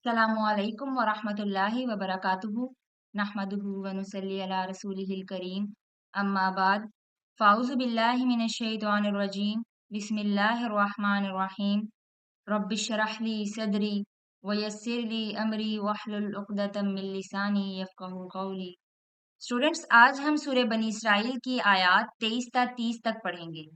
अस्सलामु अलैकुम वरहमतुल्लाहि वबरकातुहू नहमदुहु व नुसल्ली अला रसूलिहिल करीम अम्मा बाद फ़ाउज़ु बिल्लाहि मिनश शैतानिर रजीम बिस्मिल्लाहिर रहमानिर रहीम रब्बिश्रह ली सदरी व यस्सिर ली अमरी वहलुल उक़दतम मिन लिसानी यफ़क़हू क़ौली। स्टूडेंट्स, आज हम सूरह बनी इसराइल की आयत 23 ता 30 तक पढ़ेंगे।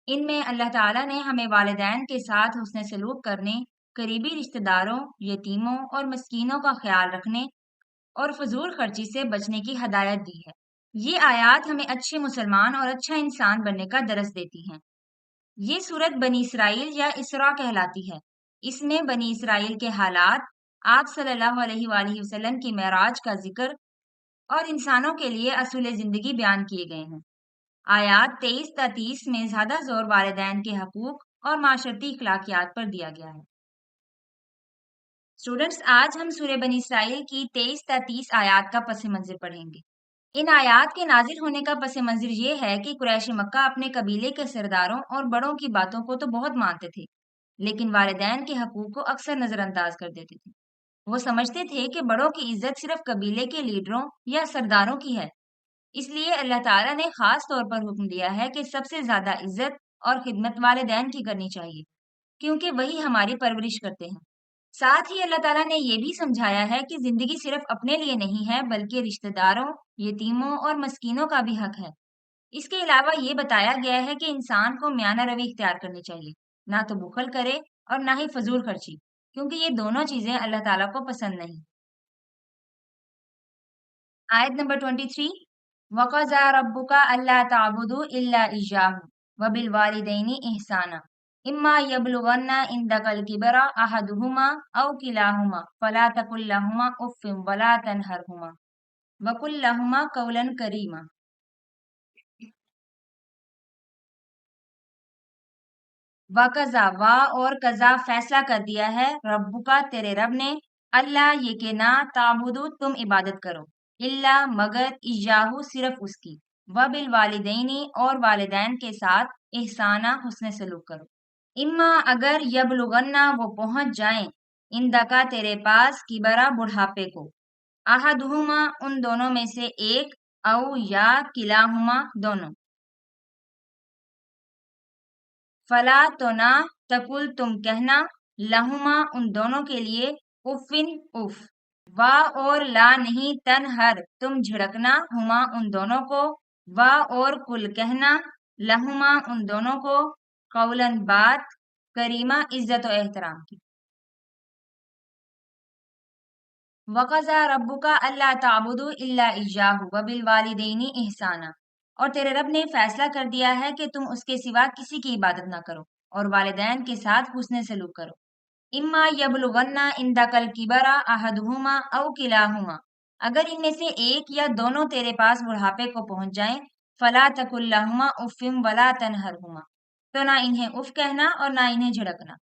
इनमें अल्लाह ताला ने हमें वालिदैन के साथ हुस्न सलूक करने, करीबी रिश्तेदारों, यतीमों और मस्कीनों का ख्याल रखने और फजूल खर्ची से बचने की हदायत दी है। ये आयत हमें अच्छे मुसलमान और अच्छा इंसान बनने का दरस देती हैं। ये सूरत बनी इसराइल या इसरा कहलाती है। इसमें बनी इसराइल के हालात, आप सल्लल्लाहु अलैहि वसल्लम की मेराज का जिक्र और इंसानों के लिए असूल जिंदगी बयान किए गए हैं। आयात 23 ता 30 में ज्यादा जोर वालिदैन के हकूक और माशरती इखलाकियात पर दिया गया है। स्टूडेंट्स, आज हम सूरह बनी इसराइल की 23 ता 30 आयात का पस मंज़र पढ़ेंगे। इन आयात के नाजिल होने का पस मंज़र ये है कि कुरैश मक्का अपने कबीले के सरदारों और बड़ों की बातों को तो बहुत मानते थे, लेकिन वालिदैन के हकूक को अक्सर नजरअंदाज कर देते थे। वो समझते थे कि बड़ों की इज्जत सिर्फ कबीले के लीडरों या सरदारों की है। इसलिए अल्लाह ताला ने खास तौर पर हुक्म दिया है कि सबसे ज्यादा इज्जत और खिदमत वालिदैन की करनी चाहिए, क्योंकि वही हमारी परवरिश करते हैं। साथ ही अल्लाह ताला ने ये भी समझाया है कि जिंदगी सिर्फ अपने लिए नहीं है, बल्कि रिश्तेदारों, यतीमों और मस्कीनों का भी हक है। इसके अलावा ये बताया गया है कि इंसान को म्याना रवि इख्तियार करनी चाहिए, ना तो बुखल करे और ना ही फजूल खर्ची, क्योंकि ये दोनों चीजें अल्लाह ताला को पसंद नहीं। आयत नंबर 23, वक़ज़ा रब्बुका अल्ला ताबुदू इल्ला इय्याहु व बिल वालिदैनि इहसाना इम्मा यब्लुगन्ना इंदकल किबरा अहदुहुमा औ किलाहुमा फला तकुल लहुमा उफ़्फ़िन वला तनहरहुमा व कुल लहुमा कौलन करीमा। वक़ज़ा वा और कज़ा फैसला कर दिया है, रब्बुका तेरे रब ने, अल्लाह ये कि ना, ताबुदू तुम इबादत करो, इल्ला मगर, इय्याहु सिर्फ उसकी, व बिल वालिदैनी और वालिदैन के साथ इहसाना हुस्न सलूक करो। इम्मा अगर यबलुगन्ना वो पहुंच जाएं, इंदका तेरे पास, किबरा बुढ़ापे को, अहदुहुमा उन दोनों में से एक, औ या किलाहुमा दोनों, फला तो ना, तकुल तुम कहना, लहुमा उन दोनों के लिए, उफिन उफ, वा और ला नहीं, तन हर तुम झिड़कना, हुमा उन दोनों को, वा और कुल कहना, लहुमा उन दोनों को, कौलन बात, करीमा इज्जत और एहतराम की। वक़ज़ा रब्बुका अल्ला ताबुदू इल्ला इय्याहु व बिल वालिदैनि इहसाना, और तेरे रब ने फैसला कर दिया है कि तुम उसके सिवा किसी की इबादत ना करो और वालिदैन के साथ हुस्न सलूक करो। इम्मा यबलुगन्ना इंदकल किबरा अहदुहुमा औ किलाहुमा, अगर इनमें से एक या दोनों तेरे पास बुढ़ापे को पहुंच जाएं, फला तकुल लहुमा उफ़्फ़िम वला तनहरहुमा, तो ना इन्हें उफ कहना और ना इन्हें झिड़कना,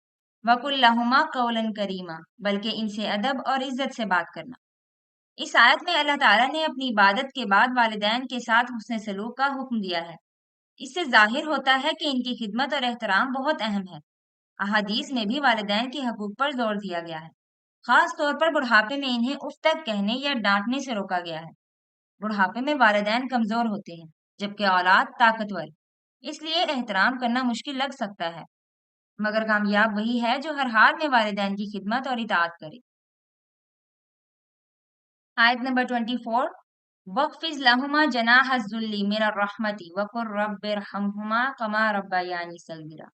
वकुल लहुमा कौलन करीमा, बल्कि इनसे अदब और इज्जत से बात करना। इस आयत में अल्लाह ताला ने अपनी इबादत के बाद वालिदैन के साथ हुस्न सलूक का हुक्म दिया है। इससे जाहिर होता है कि इनकी खिदमत और एहतराम बहुत अहम है। अहादीस में भी वालिदैन के हकूक पर जोर दिया गया है। खास तौर पर बुढ़ापे में इन्हें उफ तक कहने या डांटने से रोका गया है। बुढ़ापे में वालिदैन कमजोर होते हैं, जबकि औलाद ताकतवर, इसलिए एहतराम करना मुश्किल लग सकता है, मगर कामयाब वही है जो हर हाल में वालिदैन की खिदमत और इताअत करे। आयत नंबर 24, वक़्फ़िज़ लहुमा जनाह ज़ुल्ली मिनर रहमति वक़ुर रब्बिरहमहुमा कमा रब्बयानी सगीरा।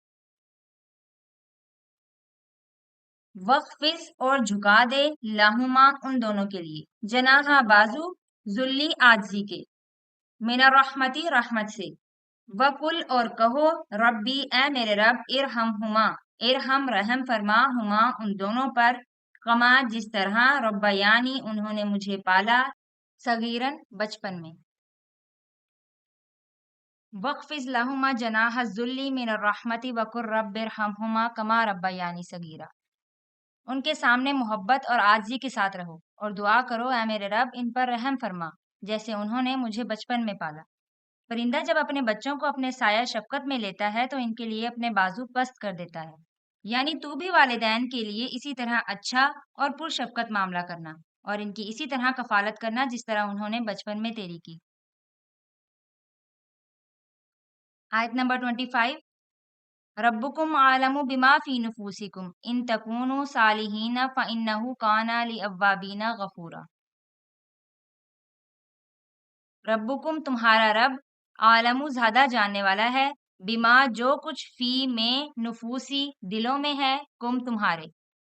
वक़्फ़िज़ और झुका दे, लहुमा उन दोनों के लिए, जनाहा बाजू, ज़ुल्ली आजिज़ी के, मिनर रहमति रहमत से, वकुल और कहो, रब्बी ए मेरे रब, इरहमहुमा इरहम रहम फरमा, हुमा उन दोनों पर, कमा जिस तरह, रब्बयानी उन्होंने मुझे पाला, सगीरन बचपन में। वक़्फ़िज़ लहुमा जनाह ज़ुल्ली मिनर रहमति वकुर रब्बिरहमहुमा कमा रब्बयानी सगीरा। उनके सामने मोहब्बत और आजिज़ी के साथ रहो और दुआ करो, ऐ मेरे रब, इन पर रहम फरमा, जैसे उन्होंने मुझे बचपन में पाला। परिंदा जब अपने बच्चों को अपने साया शफ़क़त में लेता है तो इनके लिए अपने बाजू पस्त कर देता है। یعنی تو بھی والدین کے لیے اسی طرح اچھا اور پرشفقت معاملہ کرنا اور ان کی اسی طرح کفالت کرنا جس طرح انہوں نے بچپن میں تیری کی۔ آیت نمبر 25، ربکم عالم بما فی نفوسکم ان تکونوا صالحین فانہ کان للأوابین غفورا۔ ربکم تمہارا رب عالم زیادہ جاننے والا ہے، بما جو کچھ فی میں نفوسی دلوں میں ہے، کم تمہارے،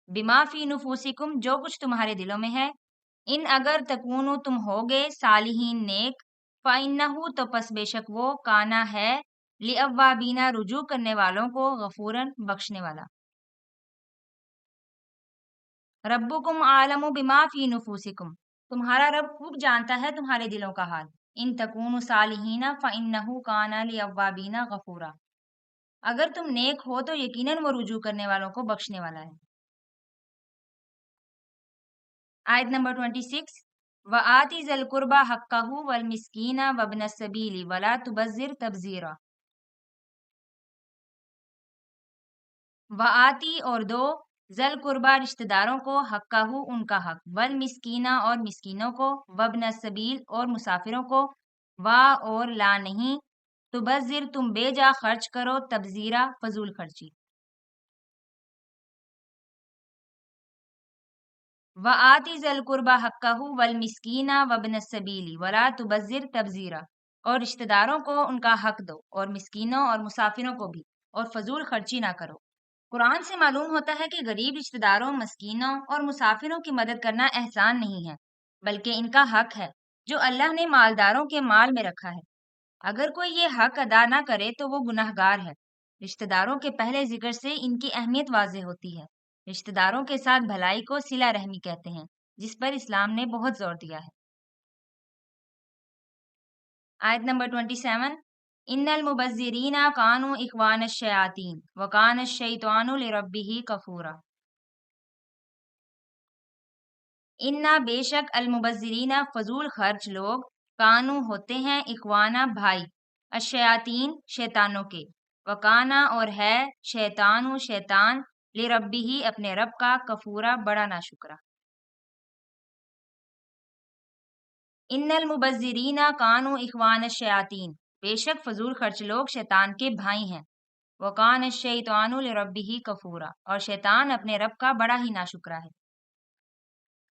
بما فی نفوسکم جو کچھ تمہارے دلوں میں ہے، ان اگر تکونو تم ہوگے صالحین نیک، فَإِنَّهُ تو پس بے شک وہ کانا ہے لِأَوَّابِينَ رجوع کرنے والوں کو غفوراً بخشنے والا۔ ربکم عالم بما فی نفوسکم تمہارا رب خوب جانتا ہے تمہارے دلوں کا حال، ان تکونوا صالحین فَإِنَّهُ کانا لِأَوَّابِينَ غفورا، اگر تم نیک ہو تو یقیناً وہ رجوع کرنے والوں کو بخشنے والا ہے۔ آیت نمبر 26، وَآتِ ذَا الْقُرْبَى حَقَّهُ وَالْمِسْكِينَ وَابْنَ السَّبِيلِ وَلَا تُبَذِّرْ تَبْذِيرًا۔ وآتی اور دو، ذل قربا رشتہ داروں کو، حقہ ان کا حق، والمسکینہ اور مسکینوں کو، وابن السبیل اور مسافروں کو، وا اور لا نہیں، تبذر تم بے جا خرچ کرو، تبذیرا فضول خرچی۔ وآتی ذل قربا حقہ والمسکینہ وابن السبیل ولا تبذر تبذیرا، اور رشتہ داروں کو ان کا حق دو اور مسکینوں اور مسافروں کو بھی، اور فضول خرچی نہ کرو۔ قرآن سے معلوم ہوتا ہے کہ غریب رشتہ داروں، مسکینوں اور مسافروں کی مدد کرنا احسان نہیں ہے، بلکہ ان کا حق ہے جو اللہ نے مالداروں کے مال میں رکھا ہے۔ اگر کوئی یہ حق ادا نہ کرے تو وہ گناہ گار ہے۔ رشتہ داروں کے پہلے ذکر سے ان کی اہمیت واضح ہوتی ہے۔ رشتہ داروں کے ساتھ بھلائی کو صلہ رحمی کہتے ہیں، جس پر اسلام نے بہت زور دیا ہے۔ آیت نمبر 27، ان المبذرین کانوا اخوان الشیاطین وکان الشیطان لربہ کفورا۔ انا بے شک المبذرین فضول خرچ لوگ، کانو ہوتے ہیں، اخوانا بھائی، الشیاطین شیطانوں کے، وکانا اور ہے، شیطان شیطان، لربہ اپنے رب کا، کفورا بڑا ناشکرا۔ ان المبذرین کانوا اخوان الشیاطین بے شک فضول خرچ لوگ شیطان کے بھائی ہیں، وکان الشیطان لربہ کفورا اور شیطان اپنے رب کا بڑا ہی ناشکرا ہے۔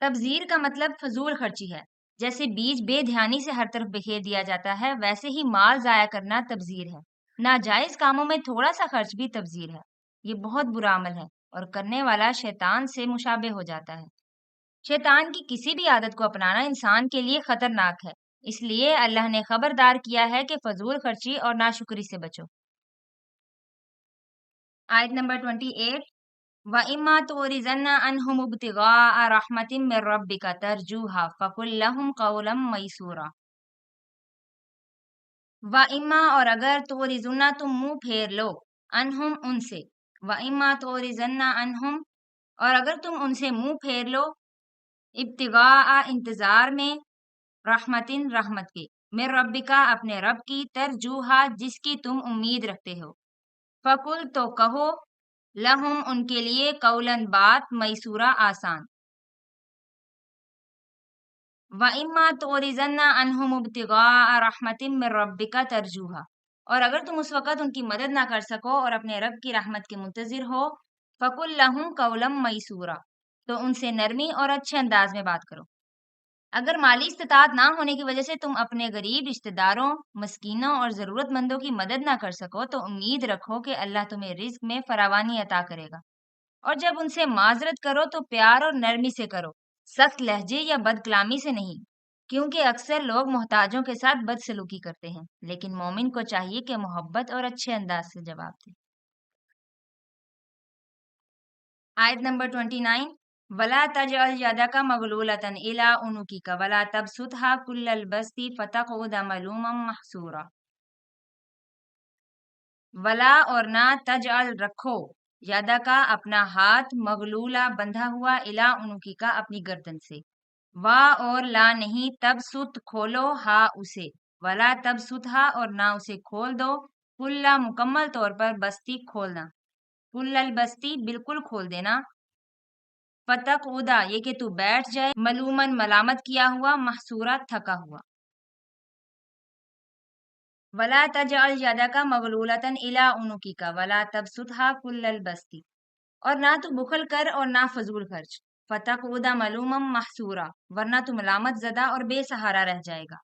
تبذیر کا مطلب فضول خرچی ہے، جیسے بیج بے دھیانی سے ہر طرف بکھیر دیا جاتا ہے، ویسے ہی مال ضائع کرنا تبذیر ہے۔ ناجائز کاموں میں تھوڑا سا خرچ بھی تبذیر ہے، یہ بہت برا عمل ہے اور کرنے والا شیطان سے مشابہ ہو جاتا ہے۔ شیطان کی کسی بھی عادت کو اپنانا انسان کے لیے خطرناک ہے، اس لیے اللہ نے خبردار کیا ہے کہ فضول خرچی اور ناشکری سے بچو۔ آیت نمبر 28، وَإِمَّا تُعْرِضَنَّ عَنْهُمُ ابْتِغَاءَ رَحْمَةٍ مِّن رَّبِّكَ تَرْجُوهَا فَقُل لَّهُمْ قَوْلًا مَّيْسُورًا۔ وَإِمَّا اور اگر تُعْرِضُنَّ تم منہ پھیر لو، عنہم ان سے، وَإِمَّا تُعْرِضَنَّ عنہم اور اگر تم ان سے منہ پھیر لو، ابتغاء انتظار میں، رحمتن رحمت کے، من ربکا اپنے رب کی، ترجوہا جس کی تم امید رکھتے ہو، فقل تو کہو، لہم ان کے لیے، قولن بات، میسورہ آسان۔ وَإِمَّا تُعْرِضَنَّ عَنْهُمُ ابْتِغَاءَ رَحْمَةٍ مِّن رَّبِّكَ تَرْجُوهَا اور اگر تم اس وقت ان کی مدد نہ کر سکو اور اپنے رب کی رحمت کے منتظر ہو، فَقُل لَّهُمْ قَوْلًا مَّيْسُورًا تو ان سے نرمی اور اچھے انداز میں بات کرو۔ اگر مالی استطاعت نہ ہونے کی وجہ سے تم اپنے غریب رشتہ داروں، مسکینوں اور ضرورت مندوں کی مدد نہ کر سکو تو امید رکھو کہ اللہ تمہیں رزق میں فراوانی عطا کرے گا، اور جب ان سے معذرت کرو تو پیار اور نرمی سے کرو، سخت لہجے یا بد کلامی سے نہیں، کیونکہ اکثر لوگ محتاجوں کے ساتھ بد سلوکی کرتے ہیں، لیکن مومن کو چاہیے کہ محبت اور اچھے انداز سے جواب دے۔ آیت نمبر 29، وَلَا تَجْعَلْ يَدَكَ مَغْلُولَةً إِلَىٰ عُنُقِكَ وَلَا تَبْسُطْهَا كُلَّ الْبَسْطِ فَتَقْعُدَ مَلُومًا مَحْسُورًا۔ ولا اور نہ، تجعل رکھو، یدکا اپنا ہاتھ، مغلولہ بندھا ہوا، الا عنقی کا اپنی گردن سے، وا اور لا نہیں، تب ست کھولو، ہا اسے، ولا تب ستھا اور نہ اسے کھول دو، کلا مکمل طور پر، بستی کھولنا۔ कुल्लल बस्ती बिल्कुल खोल देना, फतक उदा ये कि तू बैठ जाए, मलूमन मलामत किया हुआ, महसूरा थका हुआ। वला तजअल यदका मगलूलतन इला उनुकिका वला तबसुतहा कुल्लल बस्ती, और ना तू बुखल कर और ना फजूल खर्च, फतकुदा मलूमम महसूरा, वरना तू मलामत ज़दा और बेसहारा रह जाएगा।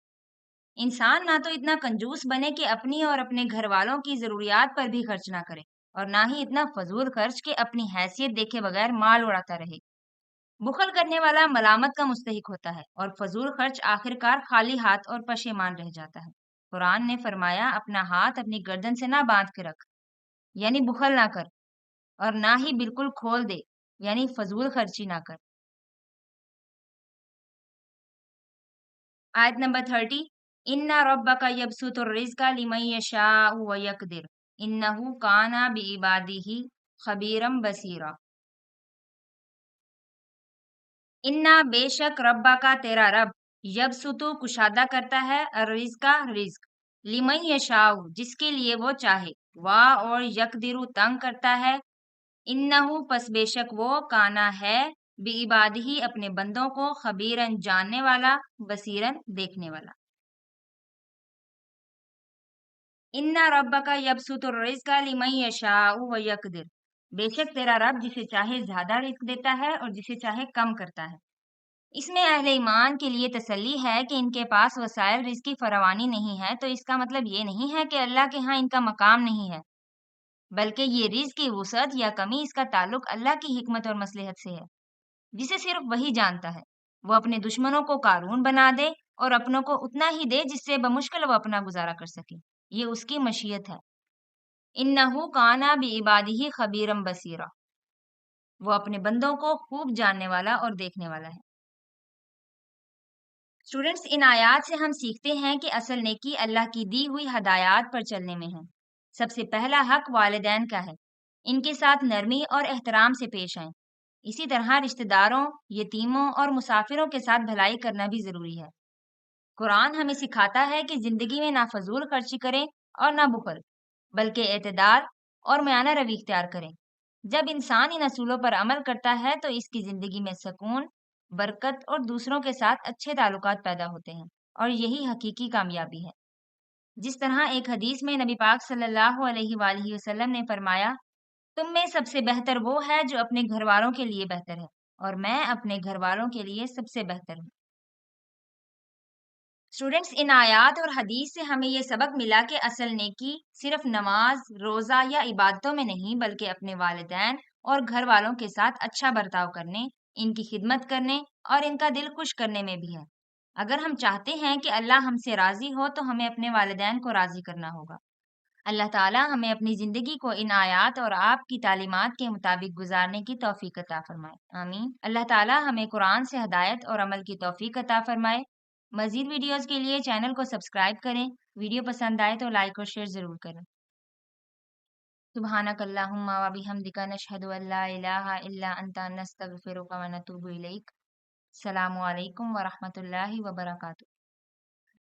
इंसान ना तो इतना कंजूस बने कि अपनी और अपने घर वालों की जरूरियात पर भी खर्च ना करे, और ना ही इतना फजूल खर्च कि अपनी हैसियत देखे बगैर माल उड़ाता रहे। बुखल करने वाला मलामत का मुस्तहिक होता है और फजूल खर्च आखिरकार खाली हाथ और पशेमान रह जाता है। कुरान ने फरमाया, अपना हाथ अपनी गर्दन से ना बांध के रख, यानी बुखल ना कर, और ना ही बिल्कुल खोल दे, यानी फजूल खर्ची ना कर। आयत नंबर 30, इन्ना रब्बका यबसुतुर रिज़्क़ा लिमन यशाअु व यक़दिर इन्नहु काना बिइबादिही खबीरम बसीरा। इन्ना बेशक रब्बा का तेरा रब, यबसुतु कुशादा करता है, रिज़्क़ का रिज़्क, लिमन यशाउ जिसके लिए वो चाहे, वाह और यकदिरु तंग करता है, इन्नहु पस बेशक वो काना है, बिइबादिही अपने बंदों को, खबीरन जानने वाला, बसीरन देखने वाला। इन्ना रब्बका यबसुतुर रिज़्क़ लिमन यशाउ व यक़दिर, बेशक तेरा रब जिसे चाहे ज्यादा रिस्क देता है और जिसे चाहे कम करता है। इसमें अहले ईमान के लिए तसल्ली है कि इनके पास वसाइल रिज़्क़ की फरावानी नहीं है, तो इसका मतलब ये नहीं है कि अल्लाह के यहाँ इनका मकाम नहीं है, बल्कि ये रिज़्क़ की वुसअत या कमी इसका ताल्लुक अल्लाह की हिकमत और मसलहत से है, जिसे सिर्फ वही जानता है। वो अपने दुश्मनों को कारून बना दे और अपनों को उतना ही दे जिससे बमुश्किल वो अपना गुजारा कर सके। ये उसकी मशीयत है। इन्नहु काना बिइबादिही खबीरम बसीरा, वो अपने बंदों को खूब जानने वाला और देखने वाला है। स्टूडेंट्स, इन आयात से हम सीखते हैं कि असल नेकी अल्लाह की दी हुई हदायत पर चलने में है। सबसे पहला हक वालिदैन का है, इनके साथ नरमी और एहतराम से पेश आएं। इसी तरह रिश्तेदारों, यतीमों और मुसाफिरों के साथ भलाई करना भी जरूरी है। कुरान हमें सिखाता है कि जिंदगी में ना फजूल खर्ची करें और ना बुखल, बल्कि एतदाल और मयाना रवि इख्तियार करें। जब इंसान इन असूलों पर अमल करता है तो इसकी जिंदगी में सुकून, बरकत और दूसरों के साथ अच्छे ताल्लुकात पैदा होते हैं, और यही हकीकी कामयाबी है। जिस तरह एक हदीस में नबी पाक सल्लल्लाहु अलैहि वसल्लम ने फरमाया, तुम में सबसे बेहतर वो है जो अपने घर वालों के लिए बेहतर है, और मैं अपने घर वालों के लिए सबसे बेहतर हूँ। स्टूडेंट्स, इन आयात और हदीस से हमें ये सबक मिला कि असल नेकी सिर्फ नमाज, रोजा या इबादतों में नहीं, बल्कि अपने वालिदैन और घर वालों के साथ अच्छा बर्ताव करने, इनकी खिदमत करने और इनका दिल खुश करने में भी है। अगर हम चाहते हैं कि अल्लाह हमसे राजी हो तो हमें अपने वालिदैन को राजी करना होगा। अल्लाह ताला हमें अपनी ज़िंदगी को इन आयात और आपकी तालीमात के मुताबिक गुजारने की तौफीक अता फरमाए। आमीन। अल्लाह ताला हमें कुरान से हदायत और अमल की तौफीक अता फरमाए। मज़ीद वीडियोज़ के लिए चैनल को सब्सक्राइब करें। वीडियो पसंद आए तो लाइक और शेयर ज़रूर करें। सुब्हानकल्लाहुम्मा व बिहम्दिका नशहदु अल्ला इलाहा इल्ला अंता नस्तगफिरुका व नतूबु इलैक। अस्सलामु अलैकुम व रहमतुल्लाहि व बरकातुहू।